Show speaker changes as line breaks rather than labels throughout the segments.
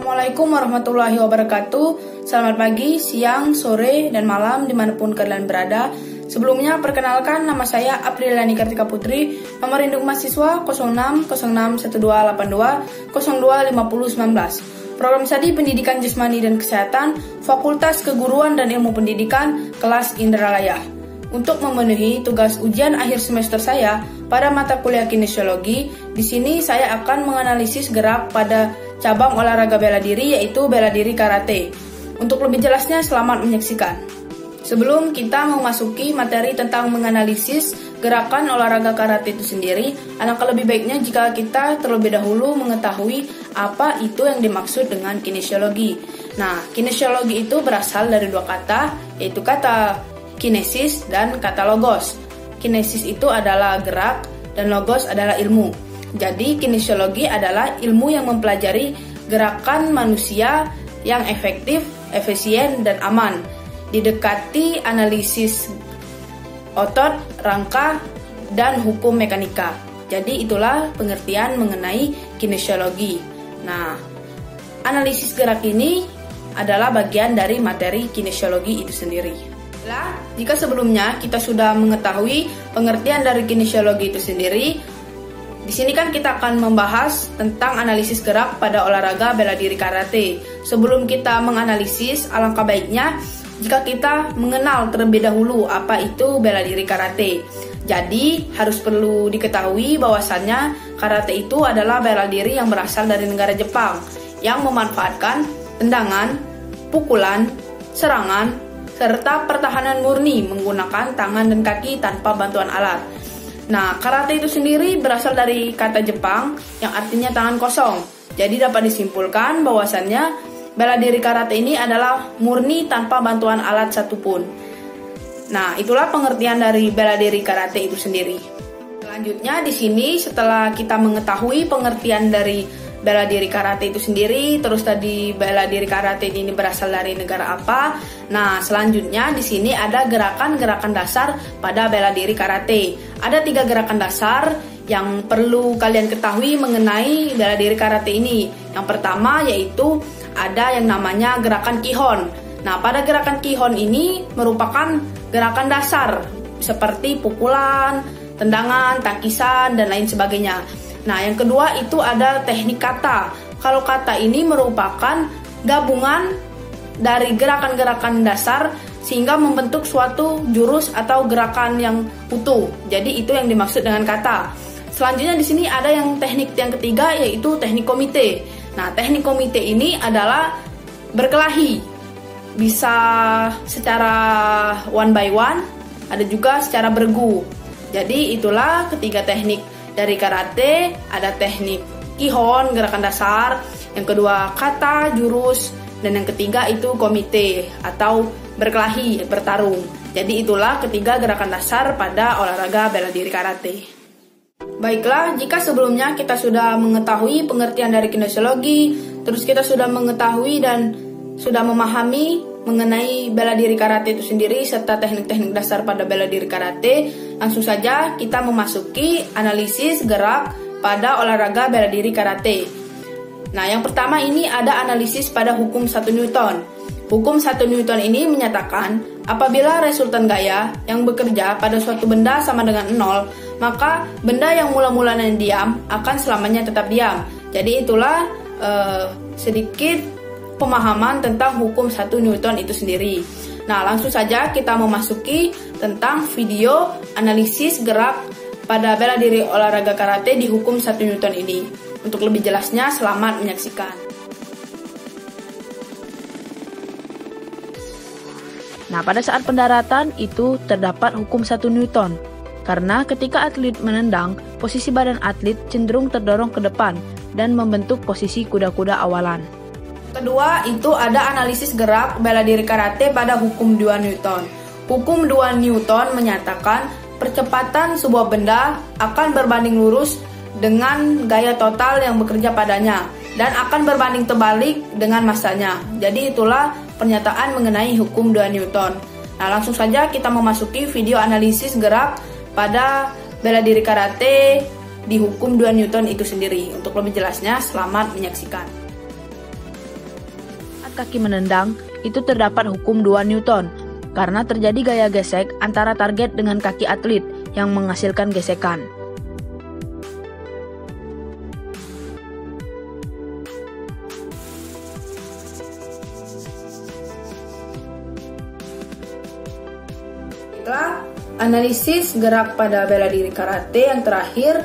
Assalamualaikum warahmatullahi wabarakatuh. Selamat pagi, siang, sore, dan malam dimanapun kalian berada. Sebelumnya perkenalkan, nama saya Apriliani Kartika Putri, nomor induk mahasiswa 060612025019. Program Studi Pendidikan Jasmani dan Kesehatan, Fakultas Keguruan dan Ilmu Pendidikan, kelas Indralaya. Untuk memenuhi tugas ujian akhir semester saya pada mata kuliah kinesiologi, di sini saya akan menganalisis gerak pada cabang olahraga bela diri, yaitu bela diri karate. Untuk lebih jelasnya, selamat menyaksikan. Sebelum kita memasuki materi tentang menganalisis gerakan olahraga karate itu sendiri, alangkah lebih baiknya jika kita terlebih dahulu mengetahui apa itu yang dimaksud dengan kinesiologi. Nah, kinesiologi itu berasal dari dua kata, yaitu kata kinesis dan kata logos. Kinesis itu adalah gerak dan logos adalah ilmu. Jadi kinesiologi adalah ilmu yang mempelajari gerakan manusia yang efektif, efisien, dan aman. Didekati analisis otot, rangka, dan hukum mekanika. Jadi itulah pengertian mengenai kinesiologi. Nah, analisis gerak ini adalah bagian dari materi kinesiologi itu sendiri. Jika sebelumnya kita sudah mengetahui pengertian dari kinesiologi itu sendiri, di sini kan kita akan membahas tentang analisis gerak pada olahraga bela diri karate. Sebelum kita menganalisis, alangkah baiknya jika kita mengenal terlebih dahulu apa itu bela diri karate. Jadi harus perlu diketahui bahwasannya karate itu adalah bela diri yang berasal dari negara Jepang yang memanfaatkan tendangan, pukulan, serangan, serta pertahanan murni menggunakan tangan dan kaki tanpa bantuan alat. Nah, karate itu sendiri berasal dari kata Jepang yang artinya tangan kosong. Jadi dapat disimpulkan bahwasannya bela diri karate ini adalah murni tanpa bantuan alat satupun. Nah, itulah pengertian dari bela diri karate itu sendiri. Selanjutnya di sini setelah kita mengetahui pengertian dari bela diri karate itu sendiri, terus tadi bela diri karate ini berasal dari negara apa? Nah, selanjutnya di sini ada gerakan-gerakan dasar pada bela diri karate. Ada 3 gerakan dasar yang perlu kalian ketahui mengenai bela diri karate ini. Yang pertama yaitu ada yang namanya gerakan Kihon. Nah, pada gerakan Kihon ini merupakan gerakan dasar seperti pukulan, tendangan, tangkisan, dan lain sebagainya. Nah, yang kedua itu ada teknik kata. Kalau kata ini merupakan gabungan dari gerakan-gerakan dasar sehingga membentuk suatu jurus atau gerakan yang utuh. Jadi itu yang dimaksud dengan kata. Selanjutnya di sini ada yang teknik yang ketiga, yaitu teknik komite. Nah, teknik komite ini adalah berkelahi. Bisa secara one by one, ada juga secara bergu. Jadi itulah ketiga teknik dari karate. Ada teknik Kihon, gerakan dasar, yang kedua kata, jurus, dan yang ketiga itu komite atau berkelahi, bertarung. Jadi itulah ketiga gerakan dasar pada olahraga bela diri karate. Baiklah, jika sebelumnya kita sudah mengetahui pengertian dari kinesiologi, terus kita sudah mengetahui dan sudah memahami mengenai bela diri karate itu sendiri serta teknik-teknik dasar pada bela diri karate, langsung saja kita memasuki analisis gerak pada olahraga bela diri karate. Nah, yang pertama ini ada analisis pada hukum 1 Newton. Hukum 1 Newton ini menyatakan apabila resultan gaya yang bekerja pada suatu benda sama dengan 0, maka benda yang mula-mulanya diam akan selamanya tetap diam. Jadi itulah sedikit pemahaman tentang hukum 1 Newton itu sendiri. Nah, langsung saja kita memasuki tentang video analisis gerak pada bela diri olahraga karate di hukum 1 Newton ini. Untuk lebih jelasnya, selamat menyaksikan.
Nah, pada saat pendaratan itu terdapat hukum 1 Newton. Karena ketika atlet menendang, posisi badan atlet cenderung terdorong ke depan dan membentuk posisi kuda-kuda awalan.
Kedua, itu ada analisis gerak bela diri karate pada hukum 2 Newton. Hukum 2 Newton menyatakan percepatan sebuah benda akan berbanding lurus dengan gaya total yang bekerja padanya dan akan berbanding terbalik dengan masanya. Jadi itulah pernyataan mengenai hukum 2 Newton. Nah, langsung saja kita memasuki video analisis gerak pada bela diri karate di hukum 2 Newton itu sendiri. Untuk lebih jelasnya, selamat menyaksikan.
saat kaki menendang, itu terdapat hukum 2 Newton, karena terjadi gaya gesek antara target dengan kaki atlet yang menghasilkan gesekan.
Setelah analisis gerak pada bela diri karate yang terakhir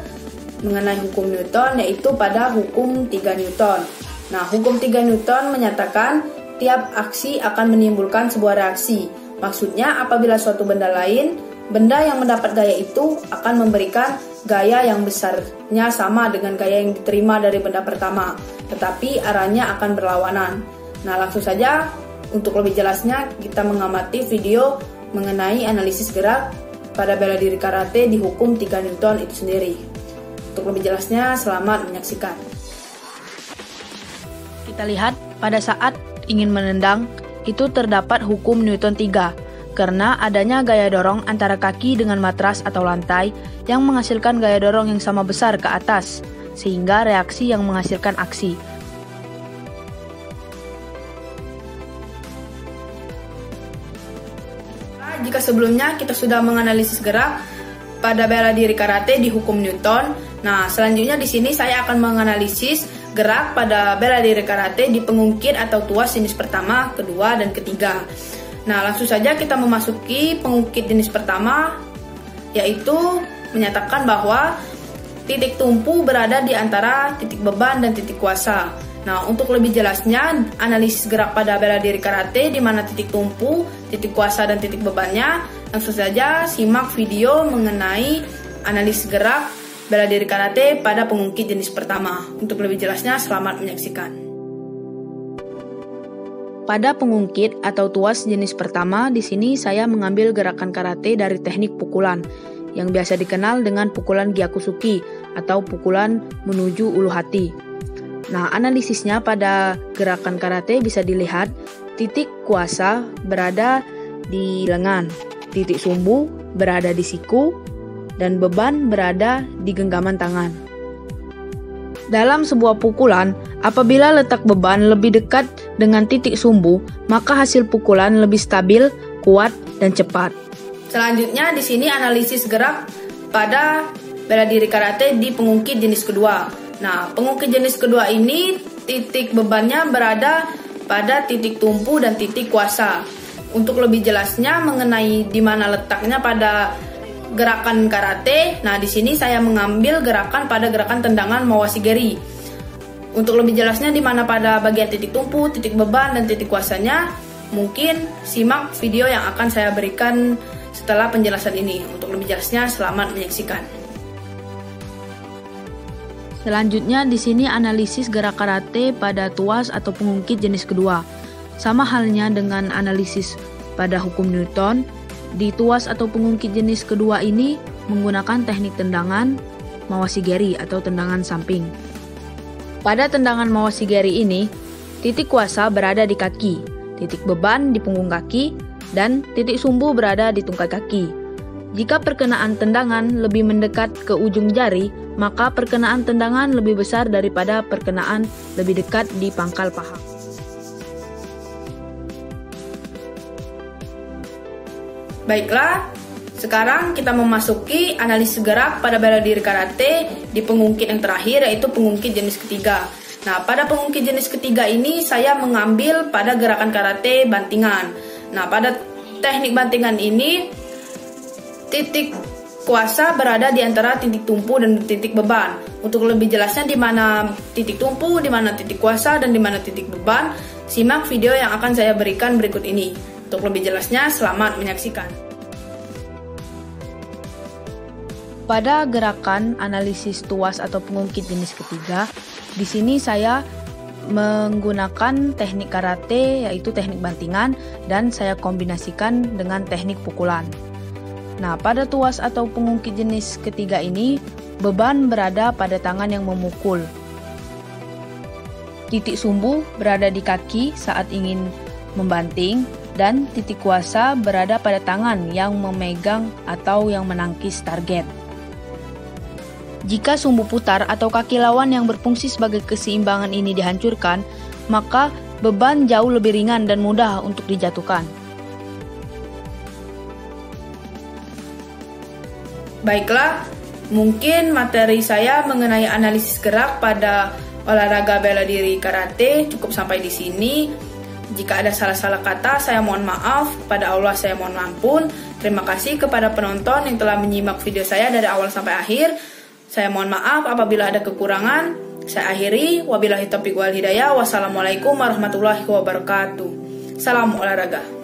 mengenai hukum Newton, yaitu pada hukum 3 Newton. Nah, hukum 3 Newton menyatakan tiap aksi akan menimbulkan sebuah reaksi. Maksudnya apabila suatu benda lain, benda yang mendapat gaya itu akan memberikan gaya yang besarnya sama dengan gaya yang diterima dari benda pertama, tetapi arahnya akan berlawanan. Nah, langsung saja untuk lebih jelasnya kita mengamati video mengenai analisis gerak pada bela diri karate di hukum 3 Newton itu sendiri. Untuk lebih jelasnya, selamat menyaksikan.
Kita lihat pada saat ingin menendang, itu terdapat hukum Newton 3, karena adanya gaya dorong antara kaki dengan matras atau lantai yang menghasilkan gaya dorong yang sama besar ke atas, sehingga reaksi yang menghasilkan aksi.
Jika sebelumnya kita sudah menganalisis gerak pada bela diri karate di hukum Newton, nah selanjutnya di sini saya akan menganalisis gerak pada bela diri karate di pengungkit atau tuas jenis pertama, kedua, dan ketiga. Nah, langsung saja kita memasuki pengungkit jenis pertama, yaitu menyatakan bahwa titik tumpu berada di antara titik beban dan titik kuasa. Nah, untuk lebih jelasnya, analisis gerak pada bela diri karate di mana titik tumpu, titik kuasa, dan titik bebannya, langsung saja simak video mengenai analisis gerak bela diri karate pada pengungkit jenis pertama. Untuk lebih jelasnya, selamat menyaksikan.
Pada pengungkit atau tuas jenis pertama, di sini saya mengambil gerakan karate dari teknik pukulan, yang biasa dikenal dengan pukulan Gyakusuki atau pukulan menuju ulu hati. Nah, analisisnya pada gerakan karate bisa dilihat titik kuasa berada di lengan, titik sumbu berada di siku, dan beban berada di genggaman tangan. Dalam sebuah pukulan, apabila letak beban lebih dekat dengan titik sumbu, maka hasil pukulan lebih stabil, kuat, dan cepat.
Selanjutnya di sini analisis gerak pada bela diri karate di pengungkit jenis kedua. Nah, pengungkit jenis kedua ini titik bebannya berada pada titik tumpu dan titik kuasa. Untuk lebih jelasnya mengenai di mana letaknya pada gerakan karate, nah di sini saya mengambil gerakan pada gerakan tendangan mawashi-geri. Untuk lebih jelasnya di mana pada bagian titik tumpu, titik beban, dan titik kuasanya, mungkin simak video yang akan saya berikan setelah penjelasan ini. Untuk lebih jelasnya, selamat menyaksikan.
Selanjutnya di sini analisis gerak karate pada tuas atau pengungkit jenis kedua. Sama halnya dengan analisis pada hukum Newton, di tuas atau pengungkit jenis kedua ini menggunakan teknik tendangan mawashi-geri atau tendangan samping. Pada tendangan mawashi-geri ini, titik kuasa berada di kaki, titik beban di punggung kaki, dan titik sumbu berada di tungkai kaki. Jika perkenaan tendangan lebih mendekat ke ujung jari, maka perkenaan tendangan lebih besar daripada perkenaan lebih dekat di pangkal paha.
Baiklah, sekarang kita memasuki analisis gerak pada bela diri karate di pengungkit yang terakhir, yaitu pengungkit jenis ketiga. Nah, pada pengungkit jenis ketiga ini saya mengambil pada gerakan karate bantingan. Nah, pada teknik bantingan ini titik kuasa berada di antara titik tumpu dan titik beban. Untuk lebih jelasnya di mana titik tumpu, di mana titik kuasa, dan di mana titik beban, simak video yang akan saya berikan berikut ini. Untuk lebih jelasnya, selamat menyaksikan.
Pada gerakan analisis tuas atau pengungkit jenis ketiga, di sini saya menggunakan teknik karate, yaitu teknik bantingan, dan saya kombinasikan dengan teknik pukulan. Nah, pada tuas atau pengungkit jenis ketiga ini, beban berada pada tangan yang memukul. Titik sumbu berada di kaki saat ingin membanting, dan titik kuasa berada pada tangan yang memegang atau yang menangkis target. Jika sumbu putar atau kaki lawan yang berfungsi sebagai keseimbangan ini dihancurkan, maka beban jauh lebih ringan dan mudah untuk dijatuhkan.
Baiklah, mungkin materi saya mengenai analisis gerak pada olahraga bela diri karate cukup sampai di sini. Jika ada salah-salah kata, saya mohon maaf. Kepada Allah saya mohon ampun. Terima kasih kepada penonton yang telah menyimak video saya dari awal sampai akhir. Saya mohon maaf apabila ada kekurangan. Saya akhiri. Wabillahi taufiq wal hidayah. Wassalamualaikum warahmatullahi wabarakatuh. Salam olahraga.